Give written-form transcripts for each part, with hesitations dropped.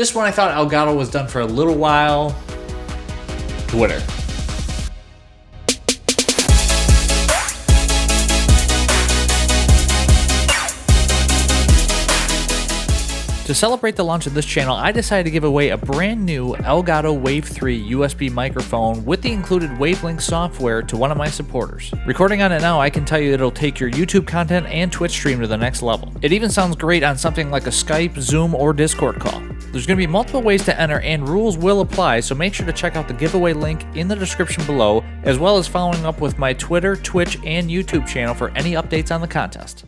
Just when I thought Elgato was done for a little while, Twitter. To celebrate the launch of this channel, I decided to give away a brand new Elgato Wave 3 USB microphone with the included Wavelink software to one of my supporters. Recording on it now, I can tell you it'll take your YouTube content and Twitch stream to the next level. It even sounds great on something like a Skype, Zoom, or Discord call. There's going to be multiple ways to enter and rules will apply, so make sure to check out the giveaway link in the description below, as well as following up with my Twitter, Twitch, and YouTube channel for any updates on the contest.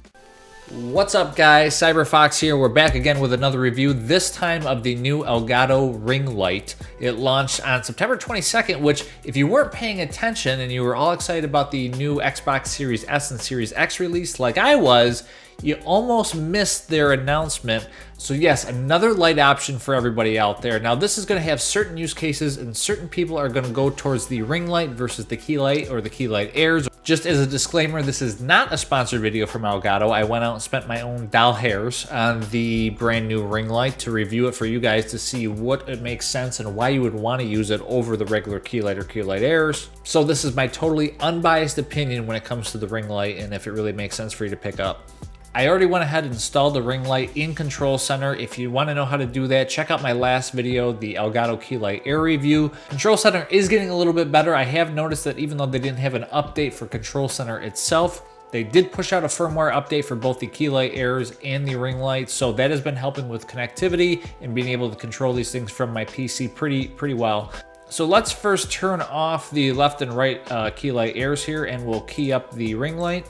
What's up guys, CyberFox here. We're back again with another review, this time of the new Elgato Ring Light. It launched on September 22nd, which if you weren't paying attention and you were all excited about the new Xbox Series S and Series X release like I was, you almost missed their announcement. So yes, another light option for everybody out there. Now this is going to have certain use cases and certain people are going to go towards the Ring Light versus the Key Light or the Key Light Airs. Just as a disclaimer, this is not a sponsored video from Elgato. I went out and spent my own doll hairs on the brand new Ring Light to review it for you guys to see what it makes sense and why you would want to use it over the regular Key Light or Key Light Airs. So this is my totally unbiased opinion when it comes to the Ring Light and if it really makes sense for you to pick up. I already went ahead and installed the Ring Light in Control Center. If you want to know how to do that, check out my last video, the Elgato Key Light Air review. Control Center is getting a little bit better. I have noticed that even though they didn't have an update for Control Center itself, they did push out a firmware update for both the Key Light Airs and the Ring Light, so that has been helping with connectivity and being able to control these things from my PC pretty well. So let's first turn off the left and right Key Light Airs here, and we'll key up the Ring Light.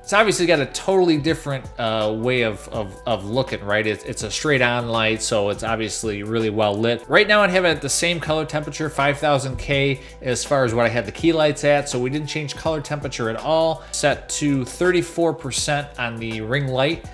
It's obviously got a totally different way of looking, right? It's a straight on light, so it's obviously really well lit. Right now I have it at the same color temperature, 5000K, as far as what I had the key lights at, so we didn't change color temperature at all. Set to 34% on the Ring Light.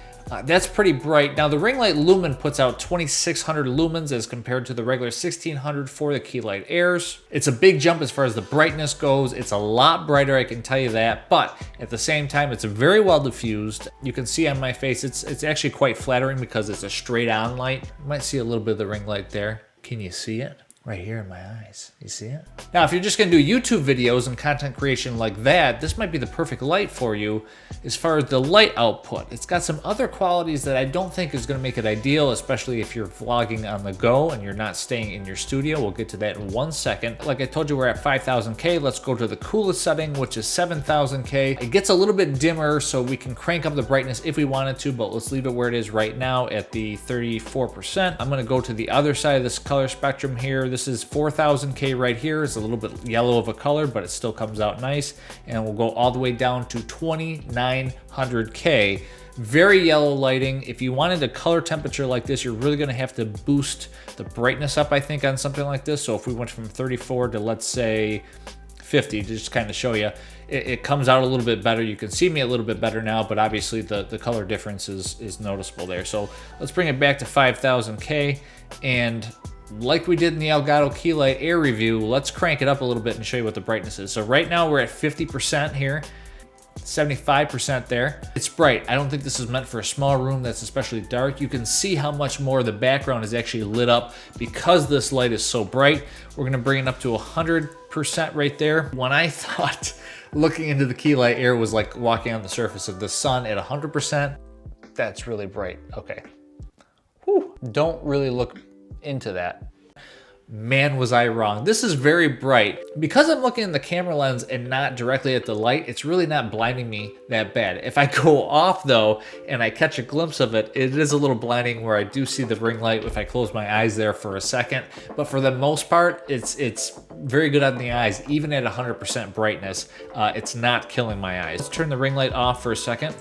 That's pretty bright. Now the Ring Light lumen puts out 2600 lumens as compared to the regular 1600 for the Key Light Airs. It's a big jump as far as the brightness goes. It's a lot brighter, I can tell you that, but at the same time, it's very well diffused. You can see on my face, it's actually quite flattering because it's a straight on light. You might see a little bit of the Ring Light there. Can you see it? Right here in my eyes. You see it? Now, if you're just gonna do YouTube videos and content creation like that, this might be the perfect light for you as far as the light output. It's got some other qualities that I don't think is gonna make it ideal, especially if you're vlogging on the go and you're not staying in your studio. We'll get to that in 1 second. Like I told you, we're at 5000K. Let's go to the coolest setting, which is 7000K. It gets a little bit dimmer, so we can crank up the brightness if we wanted to, but let's leave it where it is right now at the 34%. I'm gonna go to the other side of this color spectrum here. This is 4000K right here. It's a little bit yellow of a color, but it still comes out nice. And we'll go all the way down to 2900K. Very yellow lighting. If you wanted a color temperature like this, you're really gonna have to boost the brightness up, I think, on something like this. So if we went from 34 to, let's say, 50, to just kind of show you, it comes out a little bit better. You can see me a little bit better now, but obviously the color difference is noticeable there. So let's bring it back to 5000K, and like we did in the Elgato Key Light Air review, let's crank it up a little bit and show you what the brightness is. So right now we're at 50% here, 75% there. It's bright. I don't think this is meant for a small room that's especially dark. You can see how much more the background is actually lit up because this light is so bright. We're gonna bring it up to 100% right there. When I thought looking into the Key Light Air was like walking on the surface of the sun at 100%, that's really bright. Okay. Whew. Don't really look into that. Man, was I wrong. This is very bright. Because I'm looking in the camera lens and not directly at the light, it's really not blinding me that bad. If I go off though, and I catch a glimpse of it, it is a little blinding where I do see the Ring Light if I close my eyes there for a second. But for the most part, it's very good on the eyes. Even at 100% brightness, it's not killing my eyes. Let's turn the Ring Light off for a second,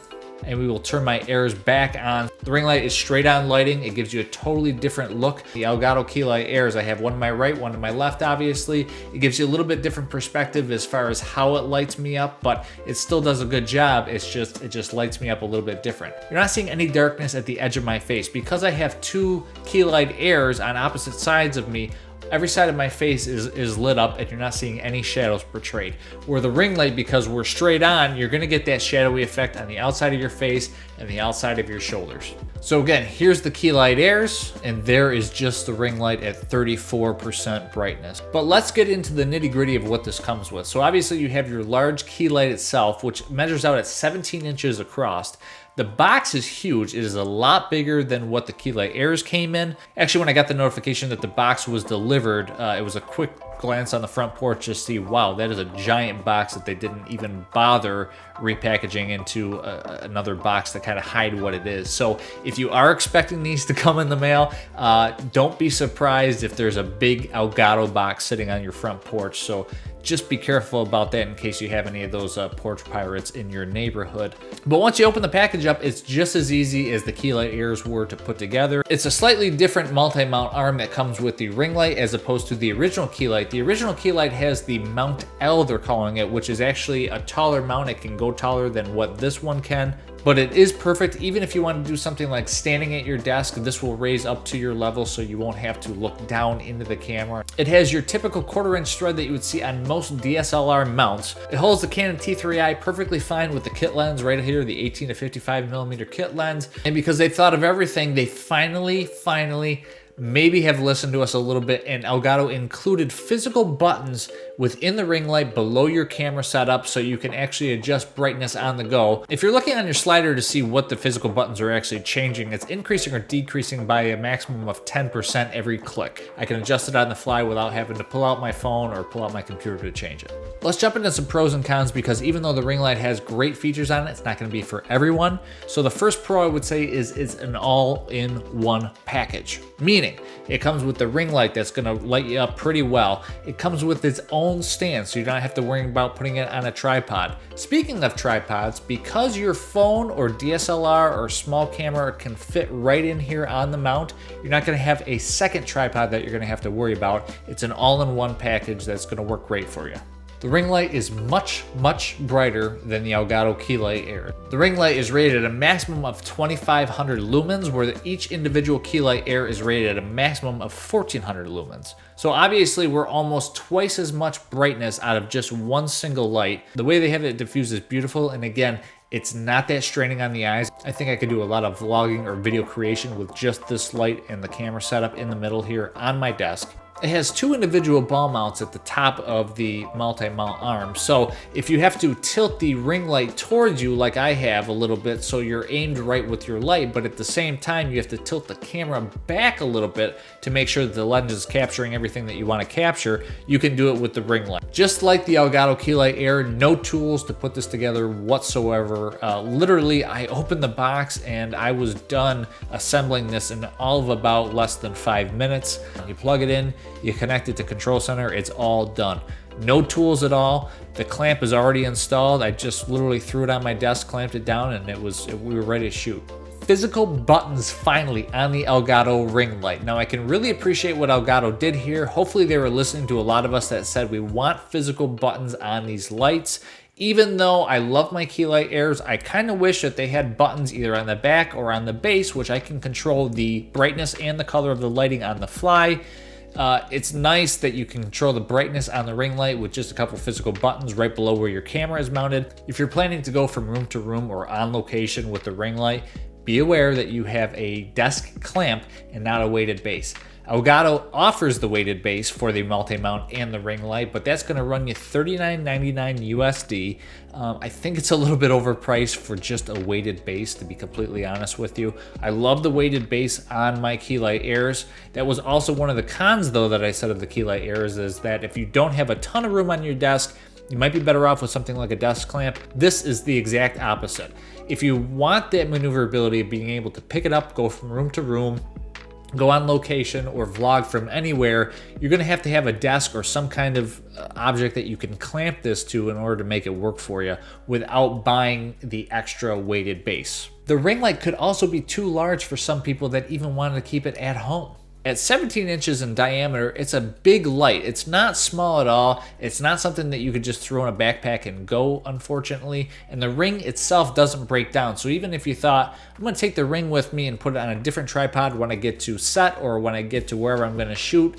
and we will turn my airs back on. The Ring Light is straight on lighting. It gives you a totally different look. The Elgato Key Light Airs, I have one to my right, one to my left, obviously. It gives you a little bit different perspective as far as how it lights me up, but it still does a good job. It just lights me up a little bit different. You're not seeing any darkness at the edge of my face. Because I have two Key Light Airs on opposite sides of me, every side of my face is lit up and you're not seeing any shadows portrayed. Where the ring light, because we're straight on, you're gonna get that shadowy effect on the outside of your face and the outside of your shoulders. So again, here's the Key Light Airs, and there is just the ring light at 34% brightness. But let's get into the nitty gritty of what this comes with. So obviously you have your large key light itself, which measures out at 17 inches across. The box is huge. It is a lot bigger than what the Key Light Airs came in. Actually, when I got the notification that the box was delivered, it was a quick glance on the front porch to see, wow, that is a giant box that they didn't even bother repackaging into another box to kind of hide what it is. So if you are expecting these to come in the mail, don't be surprised if there's a big Elgato box sitting on your front porch. So just be careful about that in case you have any of those porch pirates in your neighborhood. But once you open the package up, it's just as easy as the Key Light Airs were to put together. It's a slightly different multi-mount arm that comes with the ring light as opposed to the original Key Light. The original Key Light has the Mount L, they're calling it, which is actually a taller mount. It can go taller than what this one can. But it is perfect even if you want to do something like standing at your desk. This will raise up to your level so you won't have to look down into the camera. It has your typical 1/4-inch thread that you would see on most DSLR mounts. It holds the Canon T3i perfectly fine with the kit lens right here, the 18 to 55mm kit lens. And because they thought of everything, they finally maybe have listened to us a little bit, and Elgato included physical buttons within the ring light below your camera setup so you can actually adjust brightness on the go. If you're looking on your slider to see what the physical buttons are actually changing, it's increasing or decreasing by a maximum of 10% every click. I can adjust it on the fly without having to pull out my phone or pull out my computer to change it. Let's jump into some pros and cons, because even though the ring light has great features on it, it's not going to be for everyone. So the first pro I would say is it's an all-in-one package, meaning it comes with the ring light that's going to light you up pretty well. It comes with its own stand, so you don't have to worry about putting it on a tripod. Speaking of tripods, because your phone or DSLR or small camera can fit right in here on the mount, you're not going to have a second tripod that you're going to have to worry about. It's an all-in-one package that's going to work great for you. The ring light is much brighter than the Elgato Key Light Air. The ring light is rated at a maximum of 2500 lumens, where each individual Key Light Air is rated at a maximum of 1400 lumens. So obviously we're almost twice as much brightness out of just one single light. The way they have it diffused is beautiful, and again, it's not that straining on the eyes. I think I could do a lot of vlogging or video creation with just this light and the camera setup in the middle here on my desk. It has two individual ball mounts at the top of the multi-mount arm. So if you have to tilt the ring light towards you like I have a little bit so you're aimed right with your light, but at the same time you have to tilt the camera back a little bit to make sure that the lens is capturing everything that you want to capture, you can do it with the ring light. Just like the Elgato Key Light Air, no tools to put this together whatsoever. Literally, I opened the box and I was done assembling this in all of about less than 5 minutes. You plug it in, you connect it to Control Center, it's all done. No tools at all. The clamp is already installed. I just literally threw it on my desk, clamped it down, and we were ready to shoot. Physical buttons finally on the Elgato ring light. Now I can really appreciate what Elgato did here. Hopefully they were listening to a lot of us that said we want physical buttons on these lights. Even though I love my Key Light Airs, I kind of wish that they had buttons either on the back or on the base, which I can control the brightness and the color of the lighting on the fly. It's nice that you can control the brightness on the ring light with just a couple physical buttons right below where your camera is mounted. If you're planning to go from room to room or on location with the ring light, be aware that you have a desk clamp and not a weighted base. Elgato offers the weighted base for the multi-mount and the ring light, but that's going to run you $39.99 USD. I think it's a little bit overpriced for just a weighted base, to be completely honest with you. I love the weighted base on my Key Light Airs. That was also one of the cons, though, that I said of the Key Light Airs, is that if you don't have a ton of room on your desk, you might be better off with something like a desk clamp. This is the exact opposite. If you want that maneuverability of being able to pick it up, go from room to room, go on location, or vlog from anywhere, you're going to have a desk or some kind of object that you can clamp this to in order to make it work for you without buying the extra weighted base. The ring light could also be too large for some people that even wanted to keep it at home. At 17 inches in diameter, it's a big light. It's not small at all. It's not something that you could just throw in a backpack and go, unfortunately. And the ring itself doesn't break down. So even if you thought, I'm gonna take the ring with me and put it on a different tripod when I get to set or when I get to wherever I'm gonna shoot,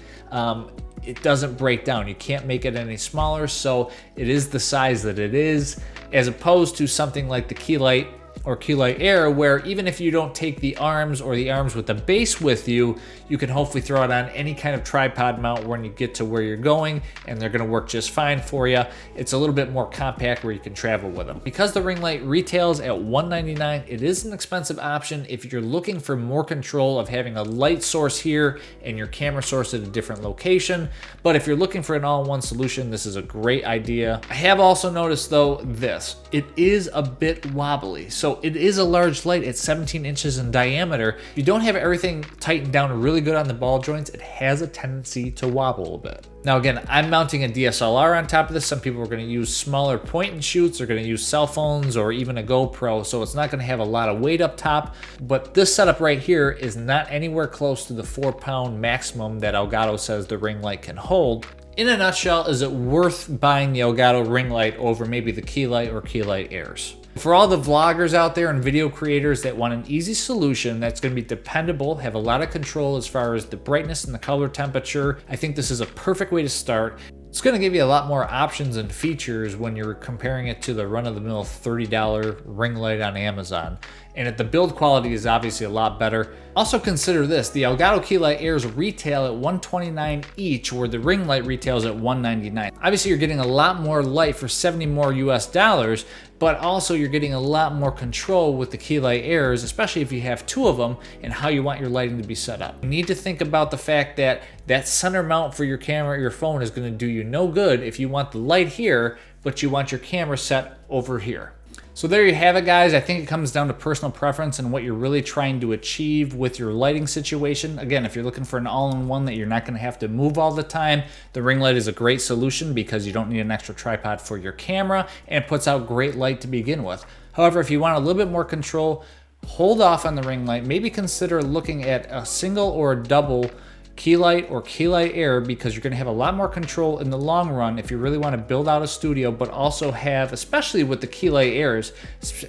it doesn't break down. You can't make it any smaller, so it is the size that it is, as opposed to something like the Key Light or Key Light Air, where even if you don't take the arms or the arms with the base with you, you can hopefully throw it on any kind of tripod mount when you get to where you're going, and they're gonna work just fine for you. It's a little bit more compact where you can travel with them. Because the ring light retails at $199, it is an expensive option if you're looking for more control of having a light source here and your camera source at a different location. But if you're looking for an all-in-one solution, this is a great idea. I have also noticed though this, it is a bit wobbly. So it is a large light at 17 inches in diameter. If you don't have everything tightened down really good on the ball joints, it has a tendency to wobble a bit. Now again, I'm mounting a DSLR on top of this. Some people are going to use smaller point and shoots, they're going to use cell phones or even a GoPro, so it's not going to have a lot of weight up top. But this setup right here is not anywhere close to the 4-pound maximum that Elgato says the ring light can hold. In a nutshell, is it worth buying the Elgato Ring Light over maybe the Key Light or Key Light Airs? For all the vloggers out there and video creators that want an easy solution that's going to be dependable, have a lot of control as far as the brightness and the color temperature, I think this is a perfect way to start. It's going to give you a lot more options and features when you're comparing it to the run-of-the-mill $30 ring light on Amazon. And the build quality is obviously a lot better. Also consider this, the Elgato Key Light Airs retail at $129 each, where the ring light retails at $199. Obviously you're getting a lot more light for 70 more US dollars, but also you're getting a lot more control with the Key Light Airs, especially if you have two of them, and how you want your lighting to be set up. You need to think about the fact that that center mount for your camera or your phone is going to do you no good if you want the light here, but you want your camera set over here. So there you have it, guys. I think it comes down to personal preference and what you're really trying to achieve with your lighting situation. Again, if you're looking for an all-in-one that you're not going to have to move all the time, the ring light is a great solution because you don't need an extra tripod for your camera, and it puts out great light to begin with. However, if you want a little bit more control, hold off on the ring light. Maybe consider looking at a single or a double Key Light or Key Light Air, because you're going to have a lot more control in the long run if you really want to build out a studio, but also have, especially with the Key Light Airs,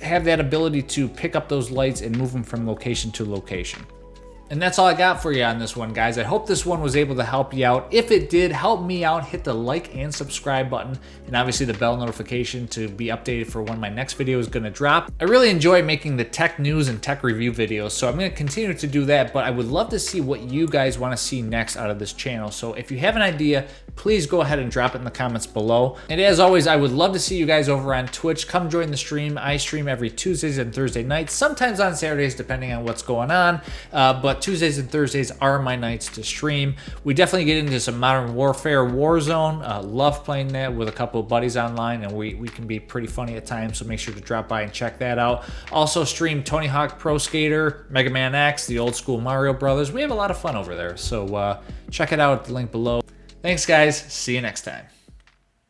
have that ability to pick up those lights and move them from location to location. And that's all I got for you on this one, guys. I hope this one was able to help you out. If it did, help me out. Hit the like and subscribe button, and obviously the bell notification to be updated for when my next video is going to drop. I really enjoy making the tech news and tech review videos, so I'm going to continue to do that, but I would love to see what you guys want to see next out of this channel. So if you have an idea, please go ahead and drop it in the comments below. And as always, I would love to see you guys over on Twitch. Come join the stream. I stream every Tuesdays and Thursday nights, sometimes on Saturdays depending on what's going on, but Tuesdays and Thursdays are my nights to stream. We definitely get into some Modern Warfare Warzone. Love playing that with a couple of buddies online, and we can be pretty funny at times, so make sure to drop by and check that out. Also stream Tony Hawk Pro Skater, Mega Man X, the old school Mario Brothers. We have a lot of fun over there, so check it out at the link below. Thanks, guys. See you next time.